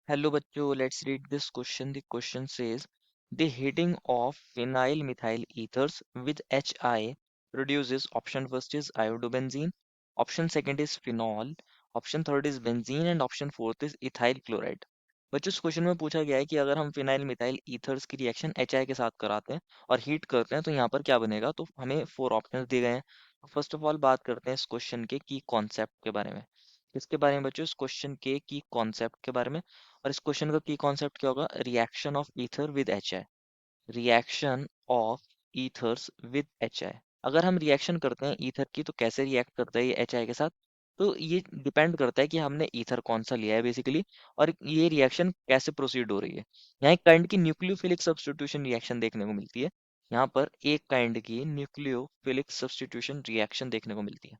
Hello bachcho, let's read this question. The question says the heating of phenyl methyl ethers with HI produces option first is iodobenzene, option second is phenol, option third is benzene and option fourth is ethyl chloride. बच्चों इस question में पूछा गया है कि अगर हम phenyl methyl ethers की रिएक्शन HI के साथ कराते हैं और हीट करते हैं तो यहाँ पर क्या बनेगा। तो हमें फोर ऑप्शंस दिए गए हैं। फर्स्ट ऑफ ऑल बात करते हैं इस क्वेश्चन के की कॉन्सेप्ट के बारे में। किसके बारे में बच्चों? इस क्वेश्चन के की कॉन्सेप्ट के बारे में। और इस क्वेश्चन का की कॉन्सेप्ट क्या होगा? Reaction of ether with HI। Reaction of ethers with HI। अगर हम रिएक्शन करते हैं ईथर की तो कैसे रिएक्ट करता है ये HI के साथ? तो ये डिपेंड करता है कि हमने ईथर कौन सा लिया है बेसिकली, और ये रिएक्शन कैसे प्रोसीड हो रही है। यहाँ एक काइंड की न्यूक्लियोफिलिक सब्स्टिट्यूशन रिएक्शन देखने को मिलती है। यहाँ पर एक काइंड की न्यूक्लियोफिलिक सब्स्टिट्यूशन रिएक्शन देखने को मिलती है।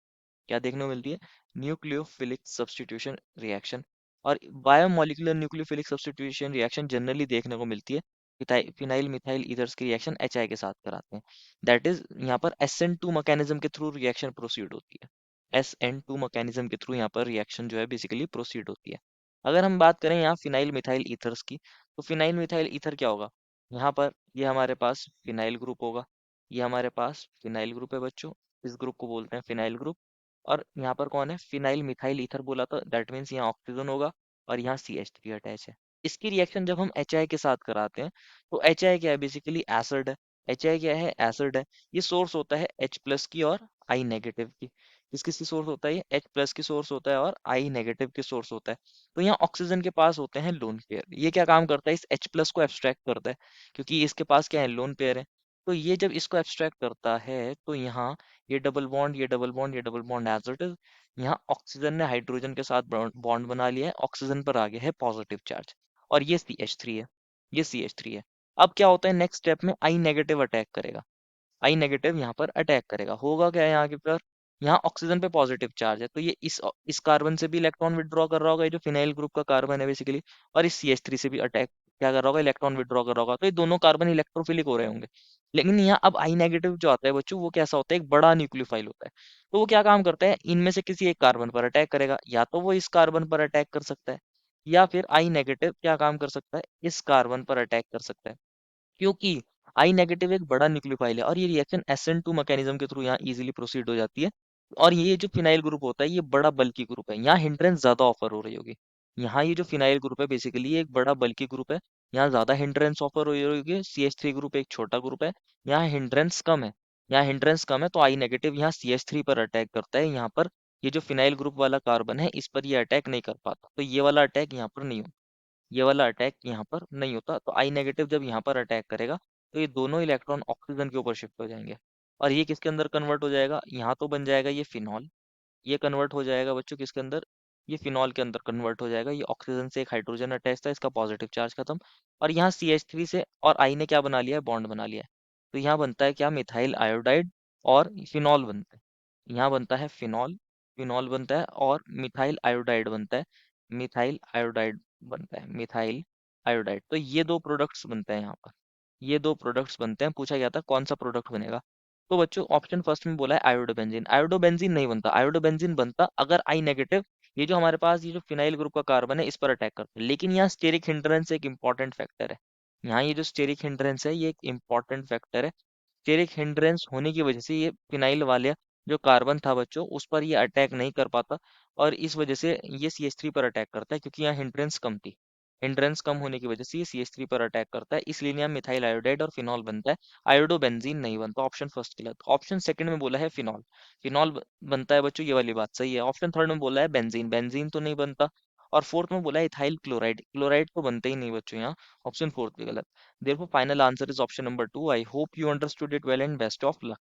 क्या देखने को मिलती है? Nucleophilic substitution reaction. और bimolecular nucleophilic substitution reaction generally देखने को मिलती है फिनाइल मिथाइल ईथर्स की रिएक्शन HI के साथ कराते हैं। दैट इज यहाँ पर SN2 मैकेनिज्म के थ्रू रिएक्शन प्रोसीड होती है। SN2 मैकेनिज्म के थ्रू यहाँ पर रिएक्शन जो है बेसिकली प्रोसीड होती है। अगर हम बात करें यहाँ फिनाइल मिथाइल ईथर्स की, तो फिनाइल मिथाइल ईथर क्या होगा? यहाँ पर ये हमारे पास फिनाइल ग्रुप होगा। ये हमारे पास फिनाइल ग्रुप है बच्चों। इस ग्रुप को बोलते हैं फिनाइल ग्रुप। और यहाँ पर कौन है? फिनाइल मिथाइल ईथर बोला था, दैट मीन्स यहाँ ऑक्सीजन होगा और यहाँ CH3 अटैच है। इसकी रिएक्शन जब हम HI के साथ कराते हैं तो HI क्या है? बेसिकली एसिड है। HI क्या है? एसिड है। ये सोर्स होता है H+ की और I नेगेटिव की। किस किस की सोर्स होता है? ये H+ की सोर्स होता है और I नेगेटिव की सोर्स होता है। तो यहाँ ऑक्सीजन के पास होते हैं लोन पेयर। ये क्या काम करता है? इस H+ को एब्स्ट्रैक्ट करता है, क्योंकि इसके पास क्या है? लोन पेयर है। तो ये जब इसको एब्स्ट्रैक्ट करता है तो यहाँ ये डबल बॉन्ड, ये डबल बॉन्ड, ये double bond as it is. यहाँ ऑक्सीजन ने हाइड्रोजन के साथ बॉन्ड बना लिया है, ऑक्सीजन पर आ गया है पॉजिटिव चार्ज। और ये CH3 है। ये CH3 है। अब क्या होता है? नेक्स्ट स्टेप में I नेगेटिव अटैक करेगा। आई नेगेटिव यहाँ पर अटैक करेगा। होगा क्या यहाँ के पर? यहाँ ऑक्सीजन पे पॉजिटिव चार्ज है तो ये इस कार्बन से भी इलेक्ट्रॉन विड्रॉ कर रहा होगा, ये जो फिनाइल ग्रुप का कार्बन है बेसिकली। और इस CH3 से भी अटैक क्या कर रहा होगा? इलेक्ट्रॉन विड्रॉ कर रहा होगा। तो ये दोनों कार्बन इलेक्ट्रोफिलिक हो रहे होंगे। लेकिन यहाँ अब आई नेगेटिव जो आता है बच्चों, वो कैसा होता है? एक बड़ा न्यूक्लियोफाइल होता है। तो वो क्या काम करता है? इनमें से किसी एक कार्बन पर अटैक करेगा। या तो वो इस कार्बन पर अटैक कर सकता है, या फिर आई नेगेटिव क्या काम कर सकता है? इस कार्बन पर अटैक कर सकता है। क्योंकि आई नेगेटिव एक बड़ा न्यूक्लियोफाइल है और ये रिएक्शन SN2 मैकेनिज्म के थ्रू यहाँ इजीली प्रोसीड हो जाती है। और ये जो फिनाइल ग्रुप होता है ये बड़ा बल्कि ग्रुप है, यहाँ हिंड्रेंस ज्यादा ऑफर हो रही होगी। यहाँ ये जो फिनाइल ग्रुप है बेसिकली ये एक बड़ा बल्कि ग्रुप है, यहाँ ज्यादा हिंड्रेंस ऑफर हो रही होगी। CH3 ग्रुप एक छोटा ग्रुप है, यहाँ हिंड्रेंस कम है। यहाँ हिंड्रेंस कम है तो आई नेगेटिव यहाँ CH3 पर अटैक करता है। यहाँ पर ये जो फिनाइल ग्रुप वाला कार्बन है इस पर ये अटैक नहीं कर पाता, तो ये वाला अटैक यहाँ पर नहीं होता। ये वाला अटैक यहाँ पर नहीं होता। तो आई नेगेटिव जब यहाँ पर अटैक करेगा तो ये दोनों इलेक्ट्रॉन ऑक्सीजन के ऊपर शिफ्ट हो जाएंगे। और ये किसके अंदर कन्वर्ट हो जाएगा? यहाँ तो बन जाएगा ये फिनॉल। ये कन्वर्ट हो जाएगा बच्चों किसके अंदर? ये फिनॉल के अंदर कन्वर्ट हो जाएगा। ये ऑक्सीजन से एक हाइड्रोजन अटैच था, इसका पॉजिटिव चार्ज खत्म। और यहाँ CH3 से और आई ने क्या बना लिया है? बॉन्ड बना लिया है। तो यहाँ बनता है क्या? मिथाइल आयोडाइड और फिनॉल बनता है। यहाँ बनता है फिनॉल। फिनॉल बनता है और मिथाइल आयोडाइड बनता है। मिथाइल आयोडाइड बनता है। Methyl iodide. तो ये दो प्रोडक्ट्स बनते हैं यहाँ पर। ये दो प्रोडक्ट्स बनते हैं। पूछा गया था कौन सा प्रोडक्ट बनेगा। तो बच्चों ऑप्शन फर्स्ट में बोला है आयोडोबेंजीन। आयोडोबेंजीन नहीं बनता। आयोडोबेंजीन बनता अगर आई नेगेटिव ये जो हमारे पास ये जो फिनाइल ग्रुप का कार्बन है इस पर अटैक करता है। लेकिन यहाँ स्टेरिक हिंड्रेंस एक इंपॉर्टेंट फैक्टर है। यहाँ ये जो स्टेरिक हिंड्रेंस है ये एक इंपॉर्टेंट फैक्टर है। स्टेरिक हिंड्रेंस होने की वजह से ये फिनाइल वाले जो कार्बन था बच्चों उस पर ये अटैक नहीं कर पाता। और इस वजह से ये CH3 पर अटैक करता है, क्योंकि यहाँ हिंड्रेंस कम थी। हिंड्रेंस कम होने की वजह से ये CH3 पर अटैक करता है, इसलिए यहाँ मिथाइल आयोडाइड और फिनॉल बनता है। आयोडोबेंजीन नहीं बनता। ऑप्शन फर्स्ट गलत। ऑप्शन सेकंड में बोला है फिनॉल। फिनॉल बनता है बच्चों, ये वाली बात सही है। ऑप्शन थर्ड में बोला है बेंजीन। बेंजीन तो नहीं बनता। और फोर्थ में बोला है इथाइल क्लोराइड। क्लोराइड तो बनता ही नहीं बच्चों यहाँ। ऑप्शन फोर्थ भी गलत। Therefore, final answer is option number two. I hope you understood it well and best of luck.